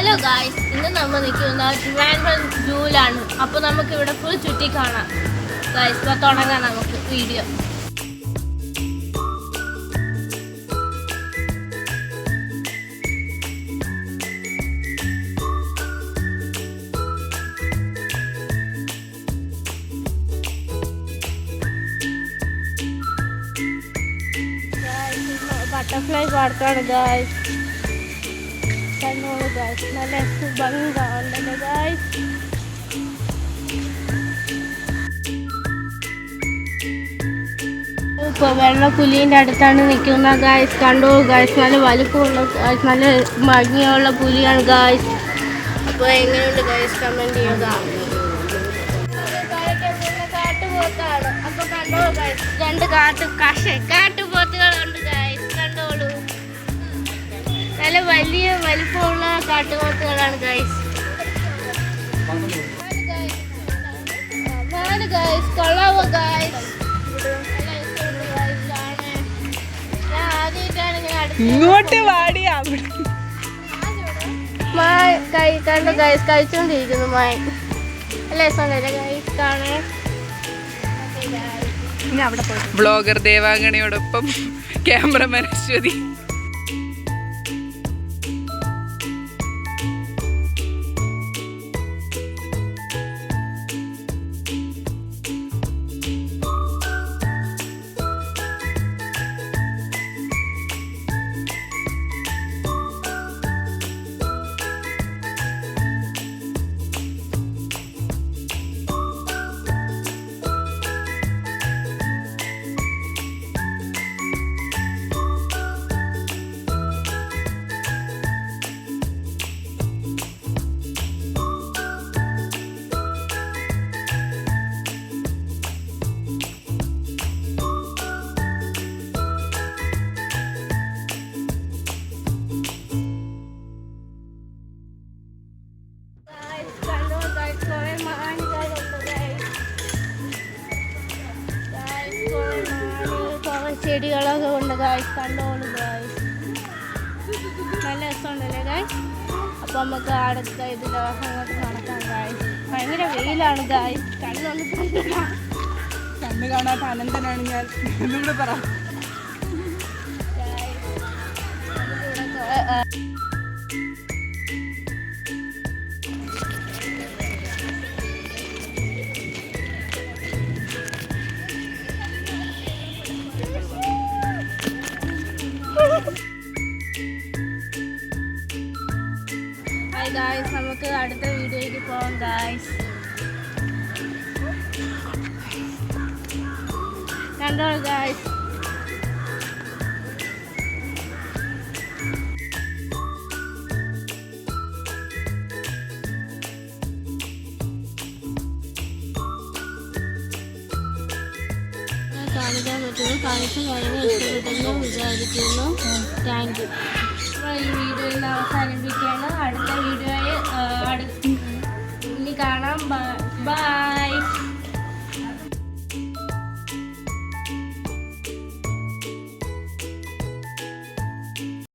Hello guys, ഇന്ന് നമ്മൾ നിൽക്കുന്ന ട്രിവാൻഡ്രം സൂവിലാണ്. അപ്പോൾ നമുക്ക് ഇവിടെ ഫുൾ ചുറ്റി കാണാം ഗായ്സ്. ഇപ്പോൾ തുടങ്ങാം നമുക്ക് വീഡിയോ. ബട്ടർഫ്ലൈ പാർക്കാണ് ഗായ്സ്. കണ്ടോളൂ ഗായ്സ്, നല്ല ഭംഗി കാണണ്ടല്ലോ ഗായ്സ്. ഇപ്പോൾ വെള്ളപ്പുലീൻ്റെ അടുത്താണ് നിൽക്കുന്ന ഗായ്സ്. കണ്ടോളൂ ഗായ്സ്, നല്ല വലുപ്പമുള്ള ഗായ്സ്, നല്ല ഭംഗിയുള്ള പുലിയാണ് ഗായ്സ്. അപ്പോൾ എങ്ങനെയുണ്ട് ഗായ്സ് കമൻറ്റ് ചെയ്യുക. കാട്ടുപോത്താണ്. അപ്പോൾ കണ്ടോളൂ ഗായ്സ്, രണ്ട് കാട്ടുപോത്തുകളുണ്ട് ഗായ്സ്. കണ്ടോളൂ, നല്ല വലിയ വലിപ്പമുള്ള കാട്ടുപോത്തുകളാണ് ഗായ്സ്. കൊള്ളാവോ ഗായ്സ്? ഞാൻ ആദ്യമായിട്ടാണ് ഇങ്ങോട്ട് വാടിയാ കണ്ടു ഗായ്സ്, കഴിച്ചോണ്ടിരിക്കുന്നു മായ. നല്ല രസമുണ്ടല്ലേ ഗായ്സ് കാണാൻ. ബ്ലോഗർ ദേവാംഗണിയോടൊപ്പം ക്യാമറമാൻ അശ്വതി. ചെടികളൊക്കെ ഉണ്ട് ഗായ്സ്. കണ്ടോളൂ ഗായ്സ്, നല്ല രസമുണ്ടല്ലേ ഗായ്സ്. അപ്പോൾ നമുക്ക് അടുത്ത ഇതിൽ അങ്ങോട്ട് നടക്കാം ഗായ്സ്. ഭയങ്കര വെയിലാണ് ഗായ്സ്. കണ്ണ് കാണാത്ത അനന്തനാണ് ഞാൻ എന്നൂടെ പറ. ഹായ് ഗായ്സ്, നമുക്ക് അടുത്ത വീഡിയോയ്ക്ക് പോകാം ഗായ്സ്. കണ്ടോളൂ ഗായ്സ്. കാണിക്കാൻ പറ്റുന്നു. കാണിച്ചു കഴിഞ്ഞ് ഇഷ്ടപ്പെട്ടെന്ന് വിചാരിക്കുന്നു. Thank you. ഈ വീഡിയോയിൽ അവസാനിപ്പിക്കുകയാണ്. അടുത്ത വീഡിയോ